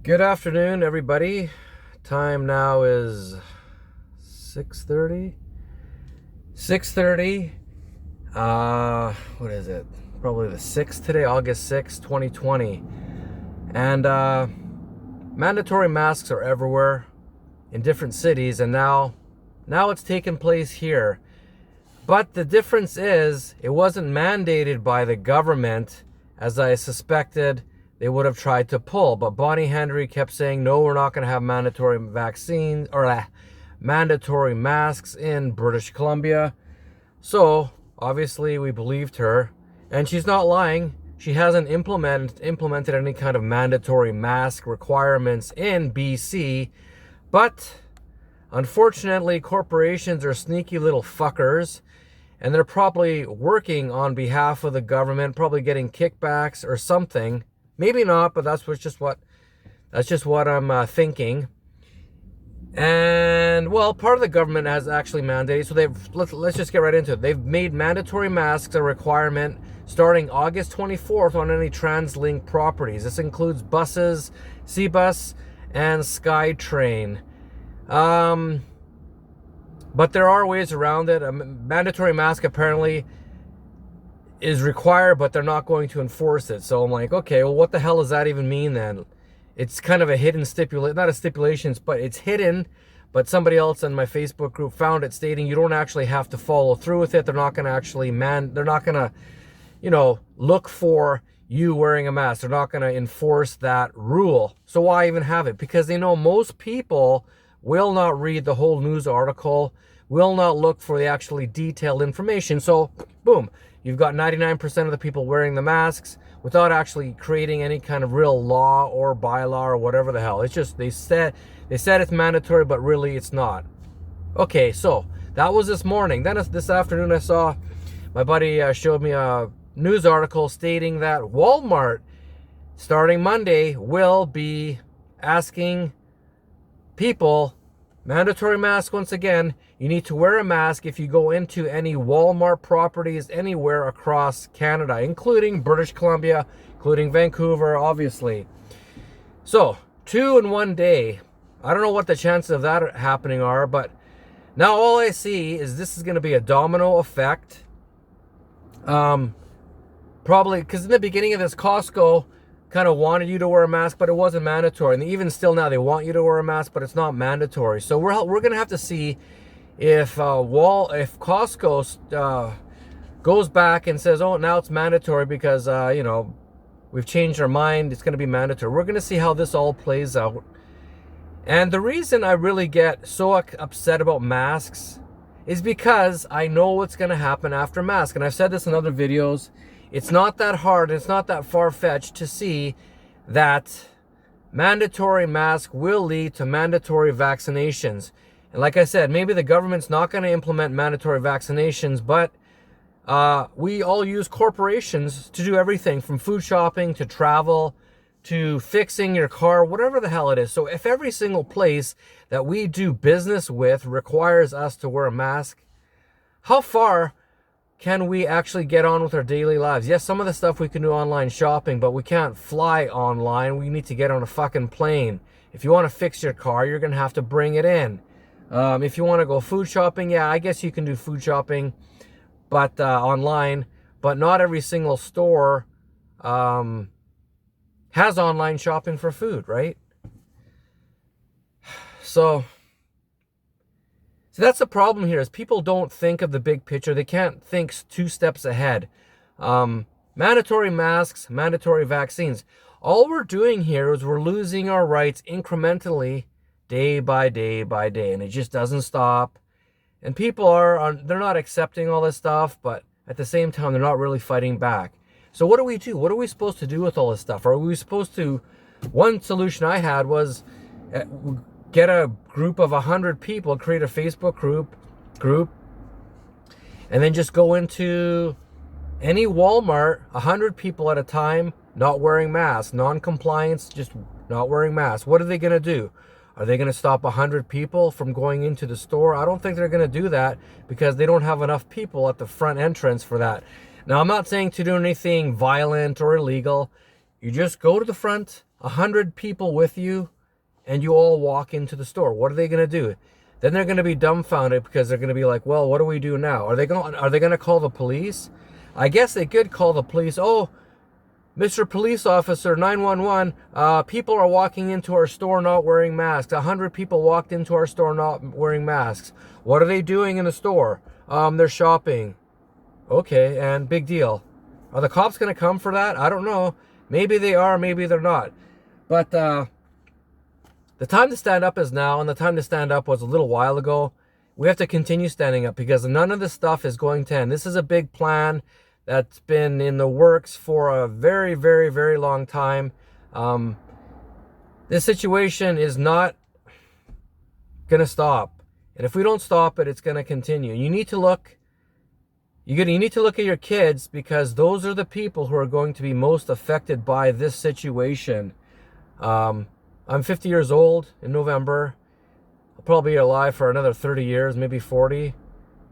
Good afternoon, everybody. Time now is 6:30. 6:30. What is it? Probably the 6th today, August 6th, 2020. And mandatory masks are everywhere in different cities, and now it's taken place here. But the difference is it wasn't mandated by the government, as I suspected they would have tried to pull. But Bonnie Henry kept saying, no, we're not going to have mandatory vaccines or mandatory masks in British Columbia. So obviously we believed her, and she's not lying. She hasn't implemented any kind of mandatory mask requirements in BC. But unfortunately, corporations are sneaky little fuckers, and they're probably working on behalf of the government, probably getting kickbacks or something. Maybe not, but that's just what I'm thinking. And well, part of the government has actually mandated. So let's just get right into it. They've made mandatory masks a requirement starting August 24th on any TransLink properties. This includes buses, SeaBus, and SkyTrain. But there are ways around it. A mandatory mask apparently is required, but they're not going to enforce it. So I'm like, okay, well, what the hell does that even mean then? It's kind of a hidden not a stipulation, but it's hidden. But somebody else in my Facebook group found it, stating you don't actually have to follow through with it. They're not going to actually they're not going to, look for you wearing a mask. They're not going to enforce that rule. So why even have it? Because they know most people will not read the whole news article, will not look for the actually detailed information. So boom, you've got 99% of the people wearing the masks without actually creating any kind of real law or bylaw or whatever the hell. It's just they said it's mandatory, but really it's not. Okay, so that was this morning. Then this afternoon I saw my buddy showed me a news article stating that Walmart, starting Monday, will be asking people, mandatory mask once again. You need to wear a mask if you go into any Walmart properties anywhere across Canada, including British Columbia, including Vancouver, obviously. So 2 in 1 day. I don't know what the chances of that happening are, but now all I see is this is going to be a domino effect. Probably because in the beginning of this, Costco kind of wanted you to wear a mask, but it wasn't mandatory. And even still now, they want you to wear a mask, but it's not mandatory. So we're going to have to see if Costco goes back and says, oh, now it's mandatory because we've changed our mind. It's going to be mandatory. We're going to see how this all plays out. And the reason I really get so upset about masks is because I know what's going to happen after mask. And I've said this in other videos. It's not that hard, it's not that far-fetched to see that mandatory mask will lead to mandatory vaccinations. And like I said, maybe the government's not going to implement mandatory vaccinations, but we all use corporations to do everything from food shopping to travel to fixing your car, whatever the hell it is. So if every single place that we do business with requires us to wear a mask, how far can we actually get on with our daily lives? Yes, some of the stuff we can do online shopping, but we can't fly online. We need to get on a fucking plane. If you want to fix your car, you're going to have to bring it in. If you want to go food shopping, yeah, I guess you can do food shopping, but online. But not every single store has online shopping for food, right? So that's the problem here, is people don't think of the big picture. They can't think 2 steps ahead. Mandatory masks, mandatory vaccines. All we're doing here is we're losing our rights incrementally, day by day by day. And it just doesn't stop. And people they're not accepting all this stuff, but at the same time, they're not really fighting back. So what do we do? What are we supposed to do with all this stuff? Are we supposed to... One solution I had was get a group of 100 people, create a Facebook group, and then just go into any Walmart, 100 people at a time, not wearing masks, non-compliance, just not wearing masks. What are they going to do? Are they going to stop 100 people from going into the store? I don't think they're going to do that because they don't have enough people at the front entrance for that. Now, I'm not saying to do anything violent or illegal. You just go to the front, 100 people with you, and you all walk into the store. What are they going to do? Then they're going to be dumbfounded because they're going to be like, well, what do we do now? Are they going to call the police? I guess they could call the police. Oh, Mr. Police Officer, 911, people are walking into our store not wearing masks. 100 people walked into our store not wearing masks. What are they doing in the store? They're shopping. Okay, and big deal. Are the cops going to come for that? I don't know. Maybe they are, maybe they're not. But the time to stand up is now, and the time to stand up was a little while ago. We have to continue standing up because none of this stuff is going to end. This is a big plan that's been in the works for a very, very, very long time. This situation is not going to stop. And if we don't stop it, it's going to continue. You need to look at your kids because those are the people who are going to be most affected by this situation. I'm 50 years old in November. I'll probably be alive for another 30 years, maybe 40.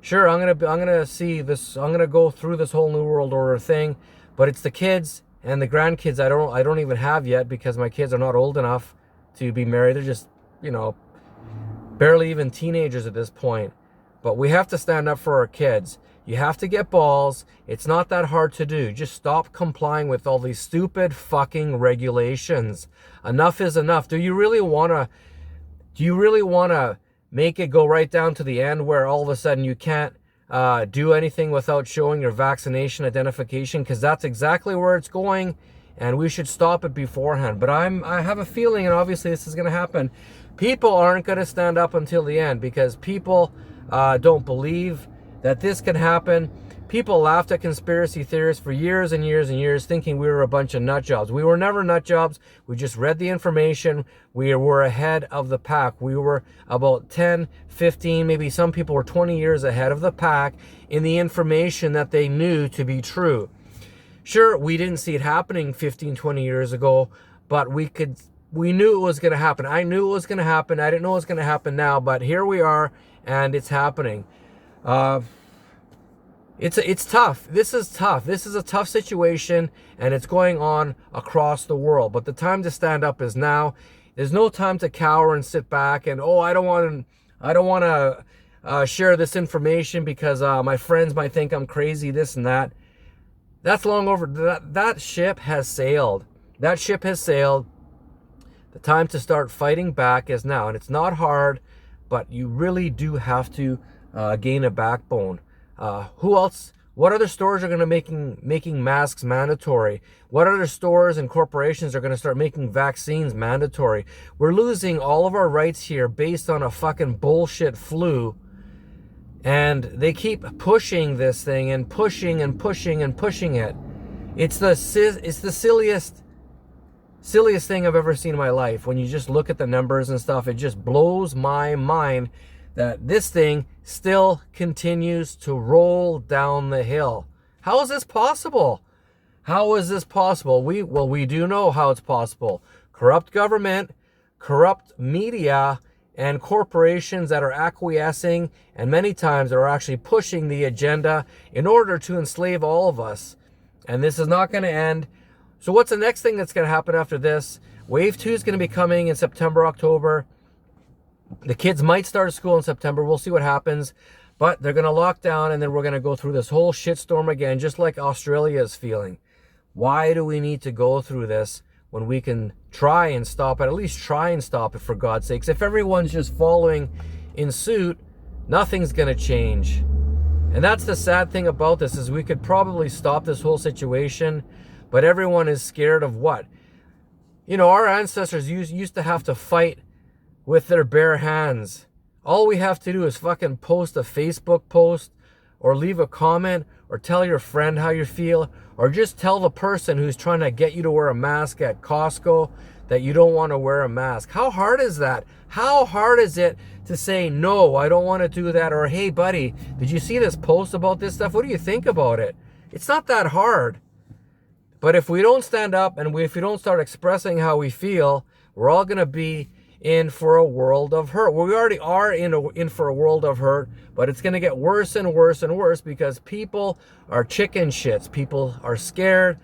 Sure, I'm gonna see this. I'm gonna go through this whole new world order thing, but it's the kids and the grandkids I don't even have yet because my kids are not old enough to be married. They're just, barely even teenagers at this point. But we have to stand up for our kids. You have to get balls. It's not that hard to do. Just stop complying with all these stupid fucking regulations. Enough is enough. Do you really wanna make it go right down to the end where all of a sudden you can't do anything without showing your vaccination identification? Because that's exactly where it's going, and we should stop it beforehand. But I have a feeling, and obviously this is going to happen, people aren't going to stand up until the end because people don't believe that this can happen. People laughed at conspiracy theorists for years and years and years thinking we were a bunch of nut jobs. We were never nut jobs. We just read the information. We were ahead of the pack. We were about 10, 15, maybe some people were 20 years ahead of the pack in the information that they knew to be true. Sure, we didn't see it happening 15, 20 years ago, but we knew it was going to happen. I knew it was going to happen. I didn't know it was going to happen now, but here we are, and it's happening. It's tough. This is tough. This is a tough situation, and it's going on across the world. But the time to stand up is now. There's no time to cower and sit back and I don't want to share this information because my friends might think I'm crazy. This and that. That's long over. That ship has sailed. That ship has sailed. The time to start fighting back is now, and it's not hard, but you really do have to gain a backbone. Who else? What other stores are going to making masks mandatory? What other stores and corporations are going to start making vaccines mandatory? We're losing all of our rights here based on a fucking bullshit flu. And they keep pushing this thing and pushing and pushing and pushing it. It's the silliest thing I've ever seen in my life. When you just look at the numbers and stuff, it just blows my mind that this thing still continues to roll down the hill. How is this possible? How is this possible? We do know how it's possible. Corrupt government, corrupt media, and corporations that are acquiescing and many times are actually pushing the agenda in order to enslave all of us. And this is not going to end. So what's the next thing that's going to happen after this? Wave 2 is going to be coming in September, October. The kids might start school in September. We'll see what happens. But they're going to lock down, and then we're going to go through this whole shitstorm again, just like Australia is feeling. Why do we need to go through this when we can try and stop it? At least try and stop it, for God's sakes. If everyone's just following in suit, nothing's going to change. And that's the sad thing about this, is we could probably stop this whole situation, but everyone is scared of what? Our ancestors used to have to fight with their bare hands. All we have to do is fucking post a Facebook post or leave a comment or tell your friend how you feel or just tell the person who's trying to get you to wear a mask at Costco that you don't want to wear a mask. How hard is that? How hard is it to say, no, I don't want to do that? Or, hey, buddy, did you see this post about this stuff? What do you think about it? It's not that hard. But if we don't stand up and if we don't start expressing how we feel, we're all going to be in for a world of hurt. Well, we already are in for a world of hurt, but it's going to get worse and worse and worse because people are chicken shits. People are scared.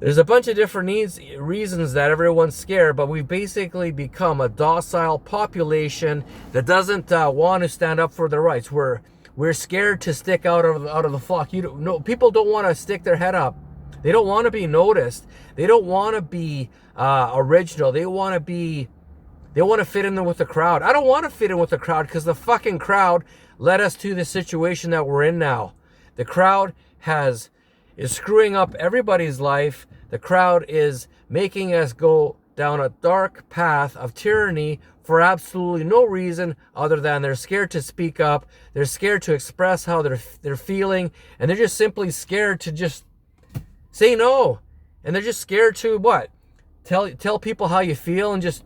There's a bunch of different reasons that everyone's scared, but we've basically become a docile population that doesn't want to stand up for their rights. We're scared to stick out of the flock. People don't want to stick their head up. They don't want to be noticed. They don't want to be original. They want to fit in there with the crowd. I don't want to fit in with the crowd because the fucking crowd led us to the situation that we're in now. The crowd is screwing up everybody's life. The crowd is making us go down a dark path of tyranny for absolutely no reason other than they're scared to speak up. They're scared to express how they're feeling, and they're just simply scared to just say no. And they're just scared to what? Tell people how you feel and just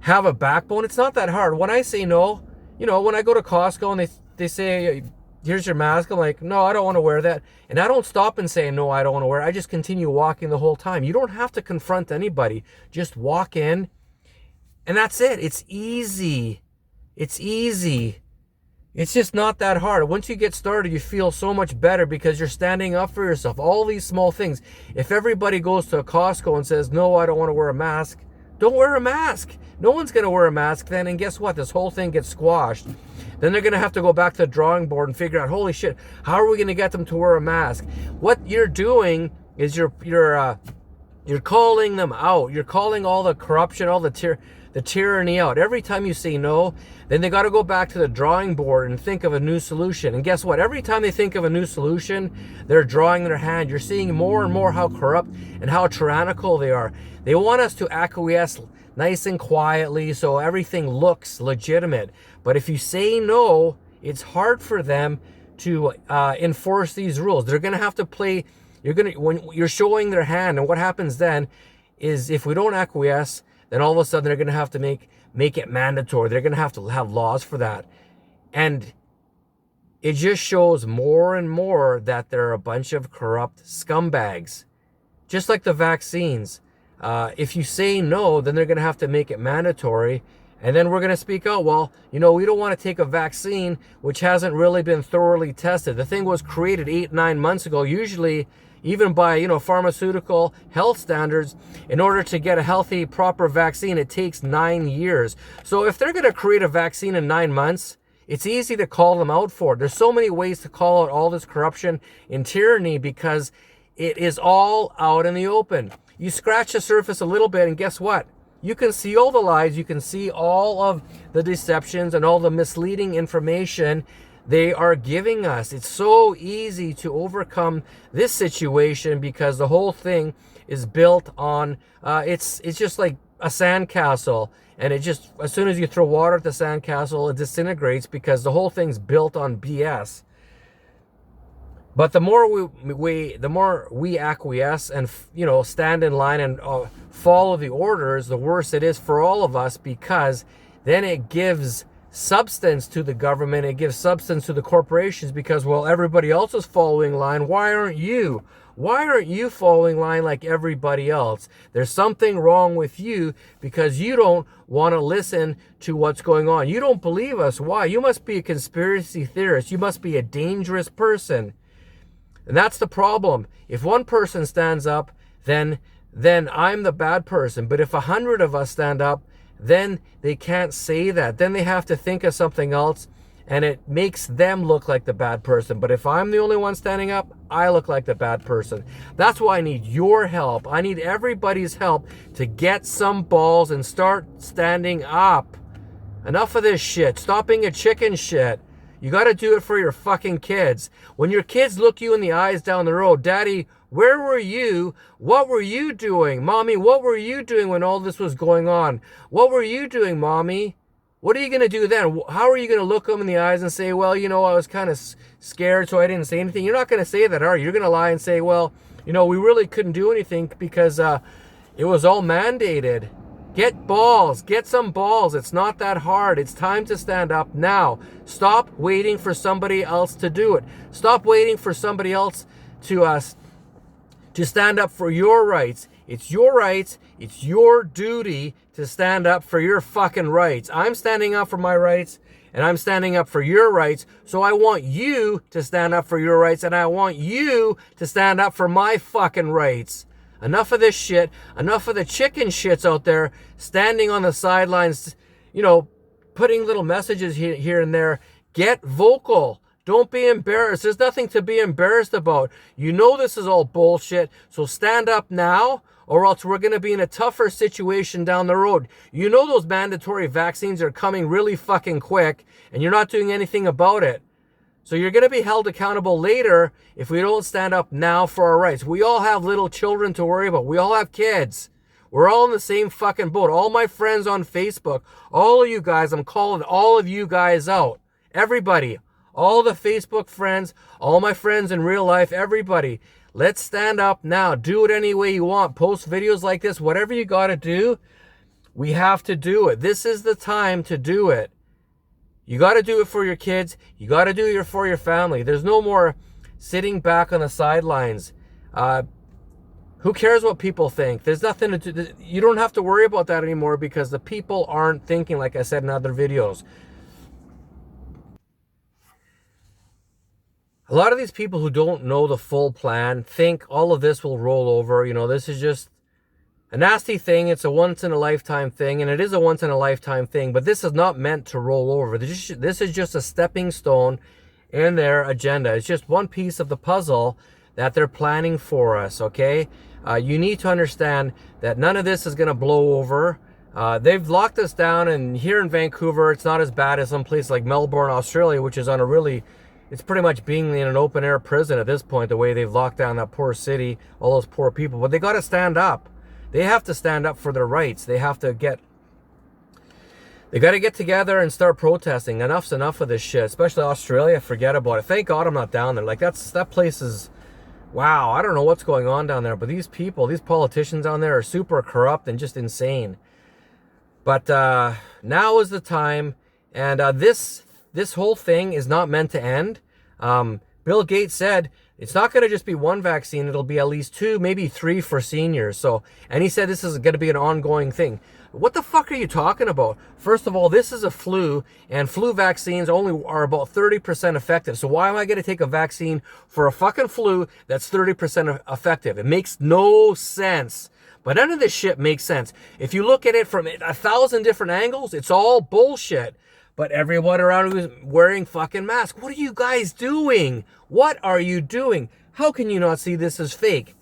have a backbone. It's not that hard. When I say no, when I go to Costco and they say, here's your mask, I'm like, no, I don't want to wear that. And I don't stop and say, no, I don't want to wear it. I just continue walking the whole time. You don't have to confront anybody. Just walk in, and that's it. It's easy. It's easy. It's just not that hard. Once you get started, you feel so much better because you're standing up for yourself. All these small things. If everybody goes to a Costco and says, no, I don't want to wear a mask, don't wear a mask. No one's going to wear a mask then, and guess what? This whole thing gets squashed. Then they're going to have to go back to the drawing board and figure out, holy shit, how are we going to get them to wear a mask? What you're doing is you're calling them out. You're calling all the corruption, all the tyranny out. Every time you say no, then they got to go back to the drawing board and think of a new solution. And guess what? Every time they think of a new solution, they're drawing their hand. You're seeing more and more how corrupt and how tyrannical they are. They want us to acquiesce nice and quietly so everything looks legitimate. But if you say no, it's hard for them to enforce these rules. They're going to have to play. When you're showing their hand, and what happens then is if we don't acquiesce, then all of a sudden they're going to have to make it mandatory. They're going to have laws for that. And it just shows more and more that they're a bunch of corrupt scumbags. Just like the vaccines. If you say no, then they're going to have to make it mandatory. And then we're going to speak out, well, we don't want to take a vaccine which hasn't really been thoroughly tested. The thing was created 8-9 months ago, usually even by, pharmaceutical health standards. In order to get a healthy, proper vaccine, it takes 9 years. So if they're going to create a vaccine in 9 months, it's easy to call them out for it. There's so many ways to call out all this corruption and tyranny because it is all out in the open. You scratch the surface a little bit and guess what? You can see all the lies. You can see all of the deceptions and all the misleading information they are giving us. It's so easy to overcome this situation because the whole thing is built on, it's just like a sandcastle. And it just, as soon as you throw water at the sandcastle, it disintegrates because the whole thing's built on BS. But the more we acquiesce and stand in line and follow the orders, the worse it is for all of us because then it gives substance to the government. It gives substance to the corporations because, well, everybody else is following line. Why aren't you? Why aren't you following line like everybody else? There's something wrong with you because you don't want to listen to what's going on. You don't believe us. Why? You must be a conspiracy theorist. You must be a dangerous person. And that's the problem. If one person stands up, then I'm the bad person. But if 100 of us stand up, then they can't say that. Then they have to think of something else, and it makes them look like the bad person. But if I'm the only one standing up, I look like the bad person. That's why I need your help. I need everybody's help to get some balls and start standing up. Enough of this shit. Stop being a chicken shit. You got to do it for your fucking kids. When your kids look you in the eyes down the road, Daddy, where were you? What were you doing? Mommy, what were you doing when all this was going on? What were you doing, Mommy? What are you going to do then? How are you going to look them in the eyes and say, well, I was kind of scared, so I didn't say anything? You're not going to say that, are you? You're going to lie and say, well, we really couldn't do anything because it was all mandated. Get balls. Get some balls. It's not that hard. It's time to stand up now. Stop waiting for somebody else to do it. Stop waiting for somebody else to stand up for your rights. It's your rights. It's your duty to stand up for your fucking rights. I'm standing up for my rights, and I'm standing up for your rights. So I want you to stand up for your rights, and I want you to stand up for my fucking rights. Enough of this shit. Enough of the chicken shits out there standing on the sidelines, you know, putting little messages here and there. Get vocal. Don't be embarrassed. There's nothing to be embarrassed about. You know this is all bullshit, so stand up now, or else we're going to be in a tougher situation down the road. You know those mandatory vaccines are coming really fucking quick, and you're not doing anything about it. So you're going to be held accountable later if we don't stand up now for our rights. We all have little children to worry about. We all have kids. We're all in the same fucking boat. All my friends on Facebook, all of you guys, I'm calling all of you guys out. Everybody, all the Facebook friends, all my friends in real life, everybody. Let's stand up now. Do it any way you want. Post videos like this. Whatever you got to do, we have to do it. This is the time to do it. You got to do it for your kids. You got to do it for your family. There's no more sitting back on the sidelines. Who cares what people think? There's nothing to do. You don't have to worry about that anymore because the people aren't thinking, like I said in other videos. A lot of these people who don't know the full plan think all of this will roll over. You know, this is just a nasty thing. It's a once-in-a-lifetime thing, and it is a once-in-a-lifetime thing, but this is not meant to roll over. This is just a stepping stone in their agenda. It's just one piece of the puzzle that they're planning for us, okay? You need to understand that none of this is going to blow over. They've locked us down, and here in Vancouver, it's not as bad as some place like Melbourne, Australia, which is on a really... It's pretty much being in an open-air prison at this point, the way they've locked down that poor city, all those poor people. But they got to stand up. They have to stand up for their rights. They got to get together and start protesting. Enough's enough of this shit, especially Australia. Forget about it. Thank God I'm not down there. Like, that place is, wow, I don't know what's going on down there. But these people, these politicians down there are super corrupt and just insane. But now is the time. And this whole thing is not meant to end. Bill Gates said it's not going to just be one vaccine. It'll be at least 2, maybe 3 for seniors. So, and he said this is going to be an ongoing thing. What the fuck are you talking about? First of all, this is a flu, and flu vaccines only are about 30% effective. So why am I going to take a vaccine for a fucking flu that's 30% effective? It makes no sense. But none of this shit makes sense. If you look at it from 1,000 different angles, it's all bullshit. But everyone around is wearing fucking masks. What are you guys doing? What are you doing? How can you not see this as fake?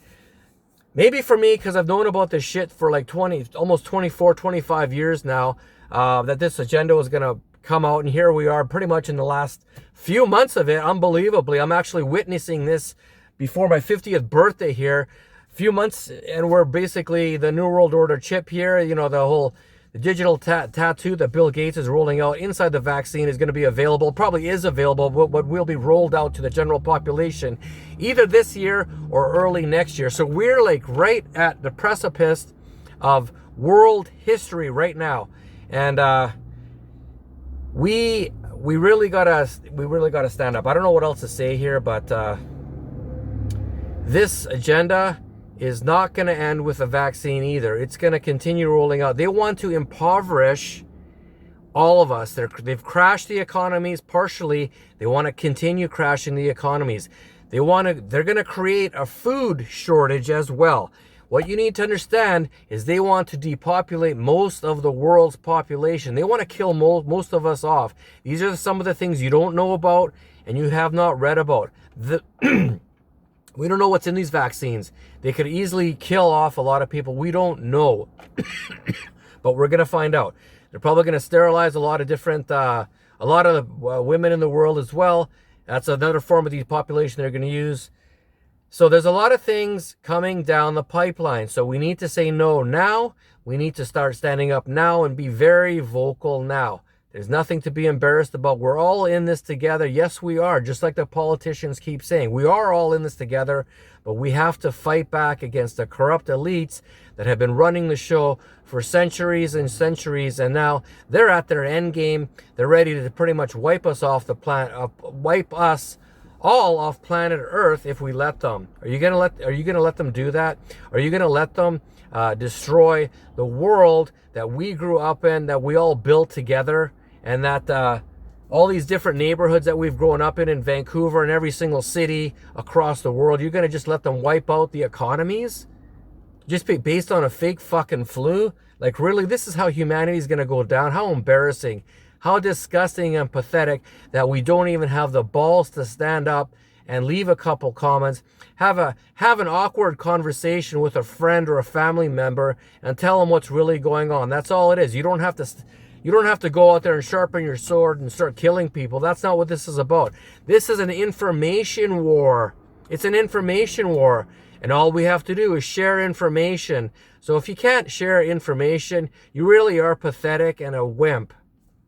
Maybe for me, because I've known about this shit for like almost 24, 25 years now, that this agenda was going to come out. And here we are pretty much in the last few months of it. Unbelievably, I'm actually witnessing this before my 50th birthday here. Few months, and we're basically the New World Order chip here. You know, the digital tattoo that Bill Gates is rolling out inside the vaccine is going to be available, probably is available, but will be rolled out to the general population either this year or early next year. So we're like right at the precipice of world history right now. And we really gotta stand up. I don't know what else to say here, but this agenda is not going to end with a vaccine either. It's going to continue rolling out. They want to impoverish all of us. They've crashed the economies partially. They want to continue crashing the economies. They're going to create a food shortage as well. What you need to understand is they want to depopulate most of the world's population. They want to kill most of us off. These are some of the things you don't know about and you have not read about. We don't know what's in these vaccines. They could easily kill off a lot of people. We don't know. But we're going to find out. They're probably going to sterilize a lot of different, a lot of women in the world as well. That's another form of depopulation they're going to use. So there's a lot of things coming down the pipeline. So we need to say no now. We need to start standing up now and be very vocal now. There's nothing to be embarrassed about. We're all in this together. Yes, we are. Just like the politicians keep saying. We are all in this together, but we have to fight back against the corrupt elites that have been running the show for centuries and centuries, and now they're at their end game. They're ready to pretty much wipe us off the planet, wipe us all off planet Earth if we let them. Are you gonna let them do that? Are you gonna let them destroy the world that we grew up in, that we all built together? And that all these different neighborhoods that we've grown up in Vancouver and every single city across the world, you're going to just let them wipe out the economies? just based on a fake fucking flu? Like, really, this is how humanity is going to go down? How embarrassing, how disgusting and pathetic that we don't even have the balls to stand up and leave a couple comments, have an awkward conversation with a friend or a family member and tell them what's really going on. That's all it is. You don't have to go out there and sharpen your sword and start killing people. That's not what this is about. This is an information war. It's an information war. And all we have to do is share information. So if you can't share information, you really are pathetic and a wimp.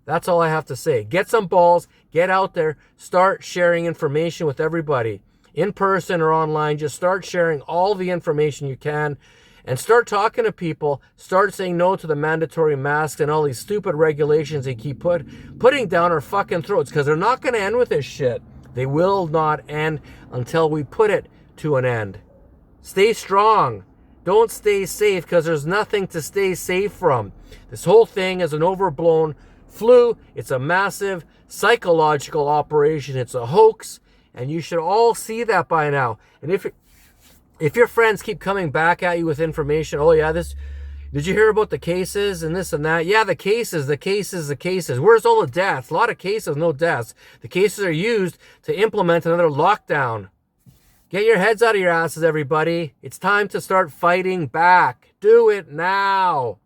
That's all I have to say. Get some balls, get out there, start sharing information with everybody. In person or online, just start sharing all the information you can and start talking to people. Start saying no to the mandatory masks and all these stupid regulations they keep putting down our fucking throats, because they're not going to end with this shit. They will not end until we put it to an end. Stay strong. Don't stay safe, because there's nothing to stay safe from. This whole thing is an overblown flu. It's a massive psychological operation. It's a hoax, and you should all see that by now. And if your friends keep coming back at you with information, oh yeah, did you hear about the cases and this and that? Yeah, the cases. Where's all the deaths? A lot of cases, no deaths. The cases are used to implement another lockdown. Get your heads out of your asses, everybody. It's time to start fighting back. Do it now.